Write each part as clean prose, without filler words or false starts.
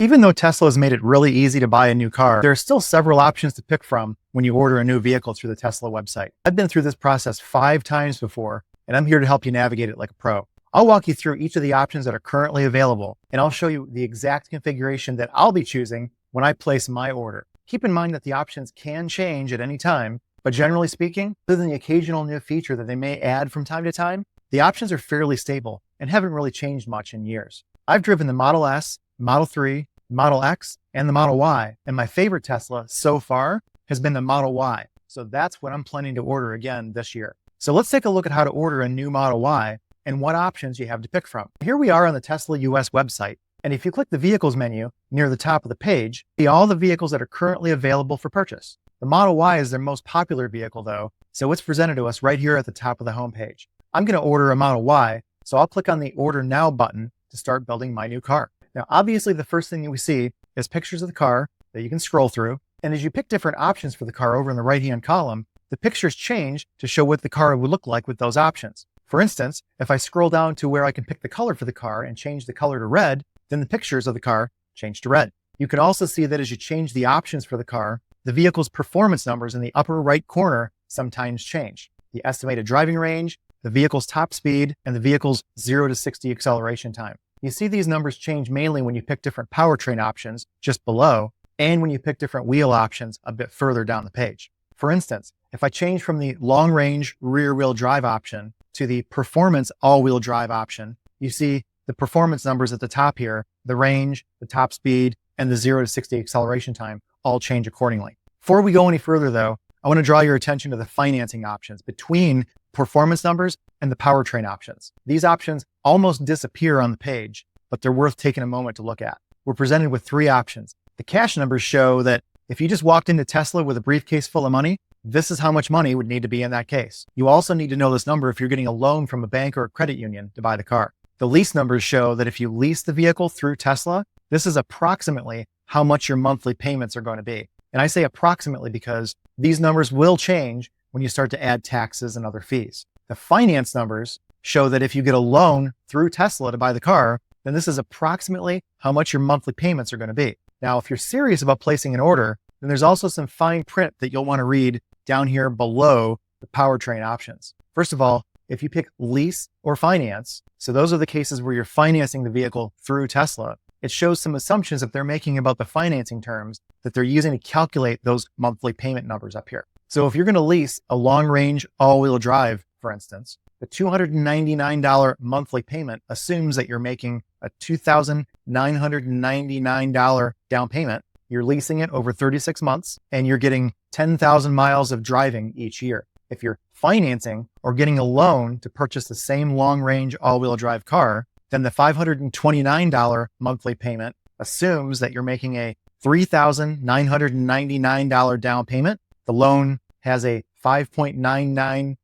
Even though Tesla has made it really easy to buy a new car, there are still several options to pick from when you order a new vehicle through the Tesla website. I've been through this process 5 times before, and I'm here to help you navigate it like a pro. I'll walk you through each of the options that are currently available, and I'll show you the exact configuration that I'll be choosing when I place my order. Keep in mind that the options can change at any time, but generally speaking, other than the occasional new feature that they may add from time to time, the options are fairly stable and haven't really changed much in years. I've driven the Model S, Model 3, Model X, and the Model Y, and my favorite Tesla so far has been the Model Y. So that's what I'm planning to order again this year. So let's take a look at how to order a new Model Y and what options you have to pick from. Here we are on the Tesla US website, and if you click the Vehicles menu near the top of the page, see all the vehicles that are currently available for purchase. The Model Y is their most popular vehicle though, so it's presented to us right here at the top of the homepage. I'm going to order a Model Y, so I'll click on the Order Now button to start building my new car. Now, obviously, the first thing that we see is pictures of the car that you can scroll through. And as you pick different options for the car over in the right-hand column, the pictures change to show what the car would look like with those options. For instance, if I scroll down to where I can pick the color for the car and change the color to red, then the pictures of the car change to red. You can also see that as you change the options for the car, the vehicle's performance numbers in the upper right corner sometimes change. The estimated driving range, the vehicle's top speed, and the vehicle's 0 to 60 acceleration time. You see these numbers change mainly when you pick different powertrain options just below and when you pick different wheel options a bit further down the page. For instance, if I change from the long-range rear-wheel drive option to the performance all-wheel drive option, you see the performance numbers at the top here, the range, the top speed, and the 0 to 60 acceleration time all change accordingly. Before we go any further though, I want to draw your attention to the financing options between performance numbers and the powertrain options. These options almost disappear on the page, but they're worth taking a moment to look at. We're presented with 3 options. The cash numbers show that if you just walked into Tesla with a briefcase full of money, this is how much money would need to be in that case. You also need to know this number if you're getting a loan from a bank or a credit union to buy the car. The lease numbers show that if you lease the vehicle through Tesla, this is approximately how much your monthly payments are going to be. And I say approximately because these numbers will change when you start to add taxes and other fees. The finance numbers show that if you get a loan through Tesla to buy the car, then this is approximately how much your monthly payments are going to be. Now, if you're serious about placing an order, then there's also some fine print that you'll want to read down here below the powertrain options. First of all, if you pick lease or finance, so those are the cases where you're financing the vehicle through Tesla, it shows some assumptions that they're making about the financing terms that they're using to calculate those monthly payment numbers up here. So if you're going to lease a long-range all-wheel drive, for instance, the $299 monthly payment assumes that you're making a $2,999 down payment. You're leasing it over 36 months, and you're getting 10,000 miles of driving each year. If you're financing or getting a loan to purchase the same long-range all-wheel drive car, then the $529 monthly payment assumes that you're making a $3,999 down payment. The loan has a 5.99%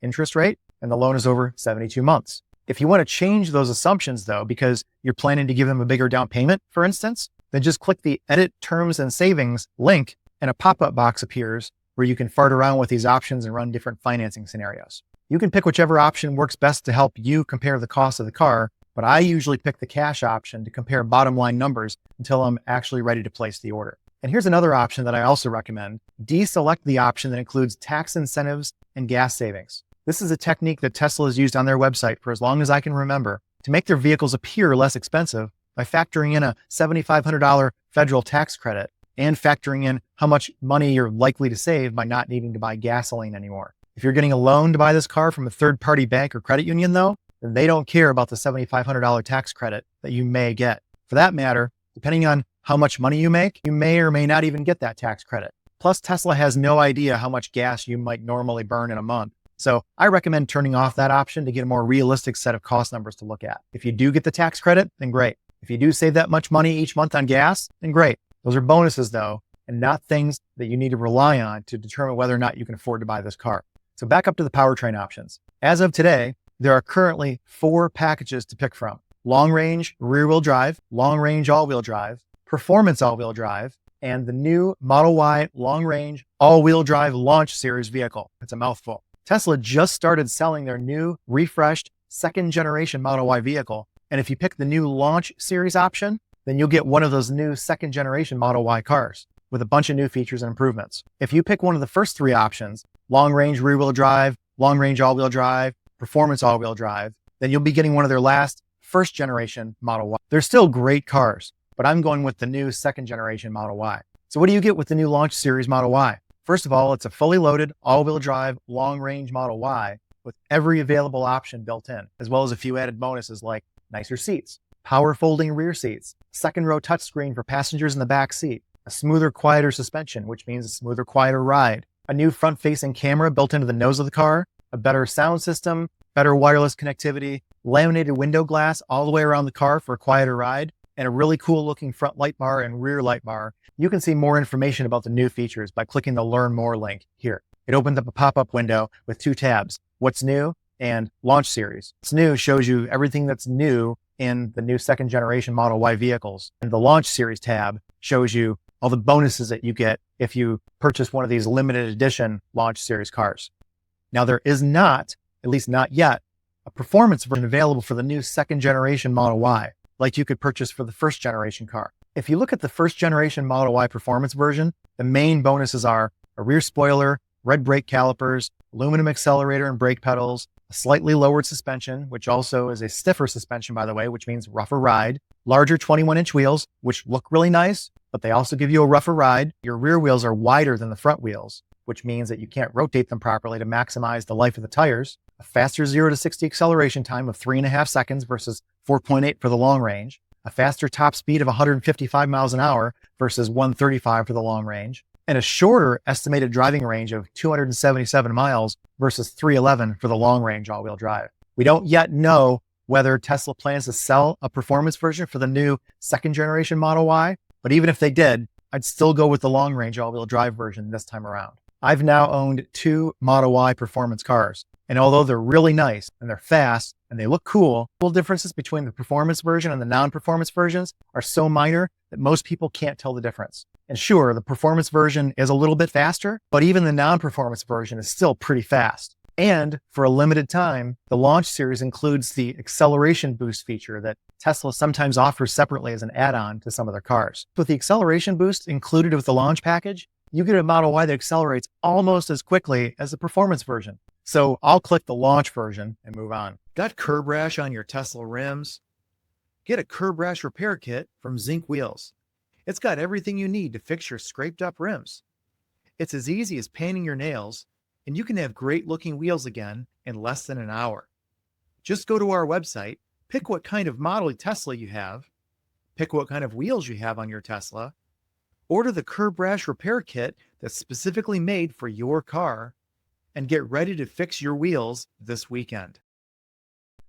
interest rate, and the loan is over 72 months. If you want to change those assumptions though, because you're planning to give them a bigger down payment, for instance, then just click the Edit Terms and Savings link and a pop-up box appears where you can fart around with these options and run different financing scenarios. You can pick whichever option works best to help you compare the cost of the car, but I usually pick the cash option to compare bottom line numbers until I'm actually ready to place the order. And here's another option that I also recommend. Deselect the option that includes tax incentives and gas savings. This is a technique that Tesla has used on their website for as long as I can remember to make their vehicles appear less expensive by factoring in a $7,500 federal tax credit and factoring in how much money you're likely to save by not needing to buy gasoline anymore. If you're getting a loan to buy this car from a third-party bank or credit union though, then they don't care about the $7,500 tax credit that you may get. For that matter, depending on how much money you make, you may or may not even get that tax credit. Plus, Tesla has no idea how much gas you might normally burn in a month. So I recommend turning off that option to get a more realistic set of cost numbers to look at. If you do get the tax credit, then great. If you do save that much money each month on gas, then great. Those are bonuses though, and not things that you need to rely on to determine whether or not you can afford to buy this car. So back up to the powertrain options. As of today, there are currently 4 packages to pick from: long-range rear-wheel drive, long-range all-wheel drive, performance all-wheel drive, and the new Model Y long-range all-wheel drive launch series vehicle. It's a mouthful. Tesla just started selling their new refreshed 2nd generation Model Y vehicle. And if you pick the new launch series option, then you'll get one of those new second generation Model Y cars with a bunch of new features and improvements. If you pick one of the first three options, long range rear wheel drive, long range all wheel drive, performance all wheel drive, then you'll be getting one of their last first generation Model Y. They're still great cars, but I'm going with the new second generation Model Y. So what do you get with the new launch series Model Y? First of all, it's a fully loaded all wheel drive long range Model Y with every available option built in, as well as a few added bonuses like nicer seats, power folding rear seats, second row touchscreen for passengers in the back seat, a smoother, quieter suspension, which means a smoother, quieter ride, a new front-facing camera built into the nose of the car, a better sound system, better wireless connectivity, laminated window glass all the way around the car for a quieter ride, and a really cool looking front light bar and rear light bar. You can see more information about the new features by clicking the Learn More link here. It opens up a pop-up window with two tabs, What's New and Launch Series. What's New shows you everything that's new in the new second generation Model Y vehicles. And the Launch Series tab shows you all the bonuses that you get if you purchase one of these limited edition Launch Series cars. Now, there is not, at least not yet, a performance version available for the new second generation Model Y, like you could purchase for the first generation car. If you look at the first generation Model Y performance version, the main bonuses are a rear spoiler, red brake calipers, aluminum accelerator and brake pedals, a slightly lowered suspension, which also is a stiffer suspension, by the way, which means rougher ride, larger 21-inch wheels, which look really nice, but they also give you a rougher ride. Your rear wheels are wider than the front wheels, which means that you can't rotate them properly to maximize the life of the tires, a faster 0 to 60 acceleration time of 3.5 seconds versus 4.8 for the long range, a faster top speed of 155 miles an hour versus 135 for the long range, and a shorter estimated driving range of 277 miles versus 311 for the long range all-wheel drive. We don't yet know whether Tesla plans to sell a performance version for the new second generation Model Y, but even if they did, I'd still go with the long range all-wheel drive version this time around. I've now owned two Model Y performance cars, and although they're really nice and they're fast and they look cool, the differences between the performance version and the non-performance versions are so minor that most people can't tell the difference. And sure, the performance version is a little bit faster, but even the non-performance version is still pretty fast. And for a limited time, the Launch Series includes the acceleration boost feature that Tesla sometimes offers separately as an add-on to some of their cars. With the acceleration boost included with the launch package, you get a Model Y that accelerates almost as quickly as the performance version. So I'll click the launch version and move on. Got curb rash on your Tesla rims? Get a curb rash repair kit from Zinc Wheels. It's got everything you need to fix your scraped up rims. It's as easy as painting your nails, and you can have great looking wheels again in less than an hour. Just go to our website, pick what kind of model Tesla you have, pick what kind of wheels you have on your Tesla, order the curb rash repair kit that's specifically made for your car, and get ready to fix your wheels this weekend.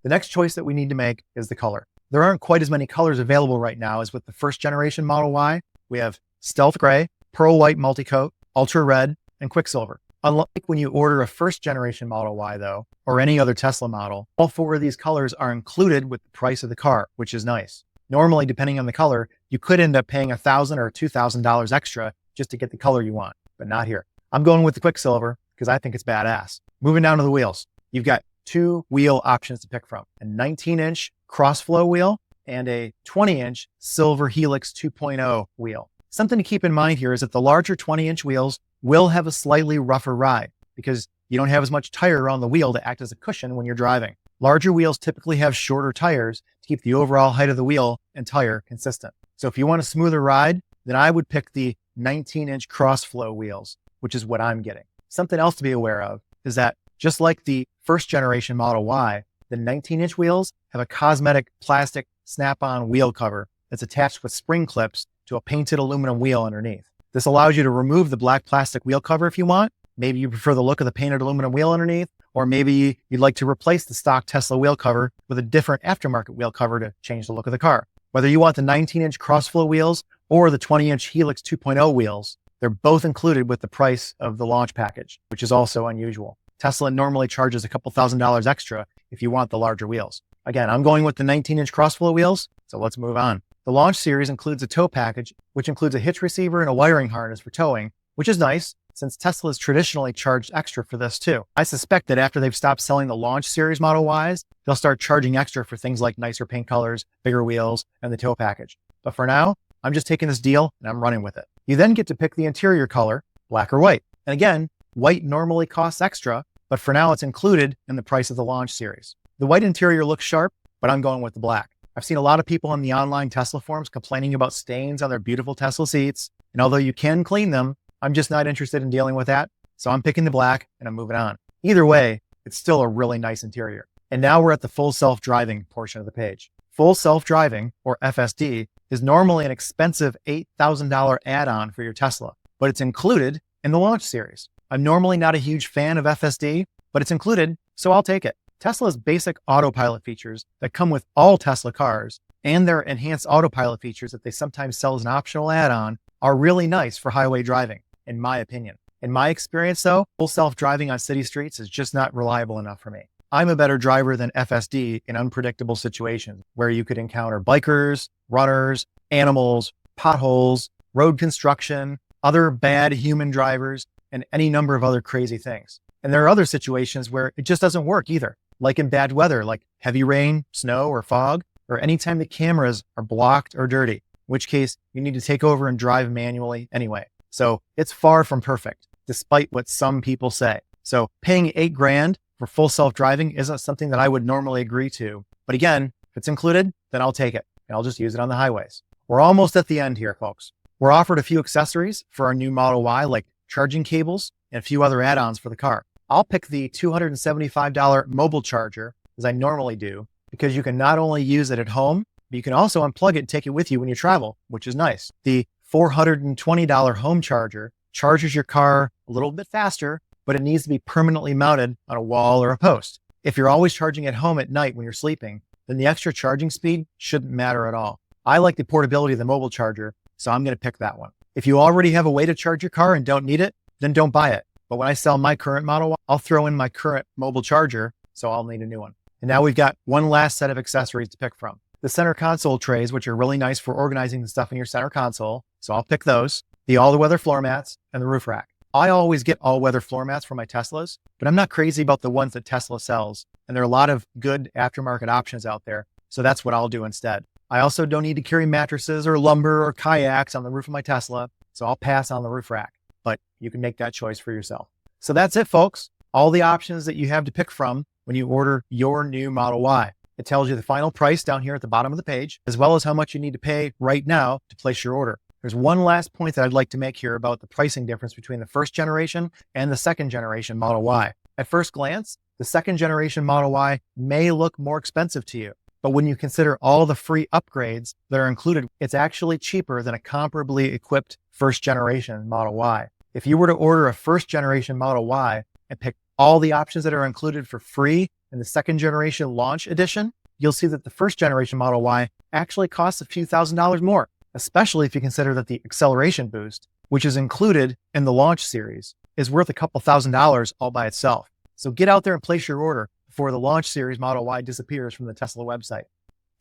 The next choice that we need to make is the color. There aren't quite as many colors available right now as with the first generation Model Y. We have Stealth Gray, Pearl White Multicoat, Ultra Red, and Quicksilver. Unlike when you order a first generation Model Y though, or any other Tesla model, all four of these colors are included with the price of the car, which is nice. Normally, depending on the color, you could end up paying $1,000 or $2,000 extra just to get the color you want, but not here. I'm going with the Quicksilver because I think it's badass. Moving down to the wheels, you've got two wheel options to pick from, a 19-inch Crossflow wheel and a 20-inch Silver Helix 2.0 wheel. Something to keep in mind here is that the larger 20-inch wheels will have a slightly rougher ride because you don't have as much tire around the wheel to act as a cushion when you're driving. Larger wheels typically have shorter tires to keep the overall height of the wheel and tire consistent. So if you want a smoother ride, then I would pick the 19-inch Crossflow wheels, which is what I'm getting. Something else to be aware of is that just like the first generation Model Y, the 19-inch wheels have a cosmetic plastic snap-on wheel cover that's attached with spring clips to a painted aluminum wheel underneath. This allows you to remove the black plastic wheel cover if you want. Maybe you prefer the look of the painted aluminum wheel underneath, or maybe you'd like to replace the stock Tesla wheel cover with a different aftermarket wheel cover to change the look of the car. Whether you want the 19-inch Crossflow wheels or the 20-inch Helix 2.0 wheels, they're both included with the price of the launch package, which is also unusual. Tesla normally charges a couple $1,000s extra if you want the larger wheels. Again, I'm going with the 19-inch Crossflow wheels, so let's move on. The Launch Series includes a tow package, which includes a hitch receiver and a wiring harness for towing, which is nice since Tesla's traditionally charged extra for this too. I suspect that after they've stopped selling the Launch Series Model Ys, they'll start charging extra for things like nicer paint colors, bigger wheels, and the tow package. But for now, I'm just taking this deal and I'm running with it. You then get to pick the interior color, black or white. And again, white normally costs extra, but for now it's included in the price of the launch series. The white interior looks sharp, but I'm going with the black. I've seen a lot of people on the online Tesla forums complaining about stains on their beautiful Tesla seats. And although you can clean them, I'm just not interested in dealing with that. So I'm picking the black and I'm moving on. Either way, it's still a really nice interior. And now we're at the full self-driving portion of the page. Full self-driving, or FSD, is normally an expensive $8,000 add-on for your Tesla, but it's included in the launch series. I'm normally not a huge fan of FSD, but it's included, so I'll take it. Tesla's basic autopilot features that come with all Tesla cars and their enhanced autopilot features that they sometimes sell as an optional add-on are really nice for highway driving, in my opinion. In my experience though, full self-driving on city streets is just not reliable enough for me. I'm a better driver than FSD in unpredictable situations where you could encounter bikers, runners, animals, potholes, road construction, other bad human drivers, and any number of other crazy things. And there are other situations where it just doesn't work either, like in bad weather, like heavy rain, snow, or fog, or anytime the cameras are blocked or dirty, in which case you need to take over and drive manually anyway. So it's far from perfect, despite what some people say. So paying $8,000 for full self-driving isn't something that I would normally agree to. But again, if it's included, then I'll take it and I'll just use it on the highways. We're almost at the end here, folks. We're offered a few accessories for our new Model Y, like charging cables and a few other add-ons for the car. I'll pick the $275 mobile charger, as I normally do, because you can not only use it at home, but you can also unplug it and take it with you when you travel, which is nice. The $420 home charger charges your car a little bit faster, but it needs to be permanently mounted on a wall or a post. If you're always charging at home at night when you're sleeping, then the extra charging speed shouldn't matter at all. I like the portability of the mobile charger, so I'm going to pick that one. If you already have a way to charge your car and don't need it, then don't buy it. But when I sell my current Model Y, I'll throw in my current mobile charger, so I'll need a new one. And now we've got one last set of accessories to pick from. The center console trays, which are really nice for organizing the stuff in your center console, so I'll pick those. The all-weather floor mats and the roof rack. I always get all-weather floor mats for my Teslas, but I'm not crazy about the ones that Tesla sells. And there are a lot of good aftermarket options out there, so that's what I'll do instead. I also don't need to carry mattresses or lumber or kayaks on the roof of my Tesla, so I'll pass on the roof rack. But you can make that choice for yourself. So that's it, folks. All the options that you have to pick from when you order your new Model Y. It tells you the final price down here at the bottom of the page, as well as how much you need to pay right now to place your order. There's one last point that I'd like to make here about the pricing difference between the first generation and the second generation Model Y. At first glance, the second generation Model Y may look more expensive to you, but when you consider all the free upgrades that are included, it's actually cheaper than a comparably equipped first generation Model Y. If you were to order a first generation Model Y and pick all the options that are included for free in the second generation launch edition, you'll see that the first generation Model Y actually costs a few $1,000s more, especially if you consider that the acceleration boost, which is included in the launch series, is worth a couple $1,000s all by itself. So get out there and place your order before the launch series Model Y disappears from the Tesla website.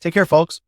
Take care, folks.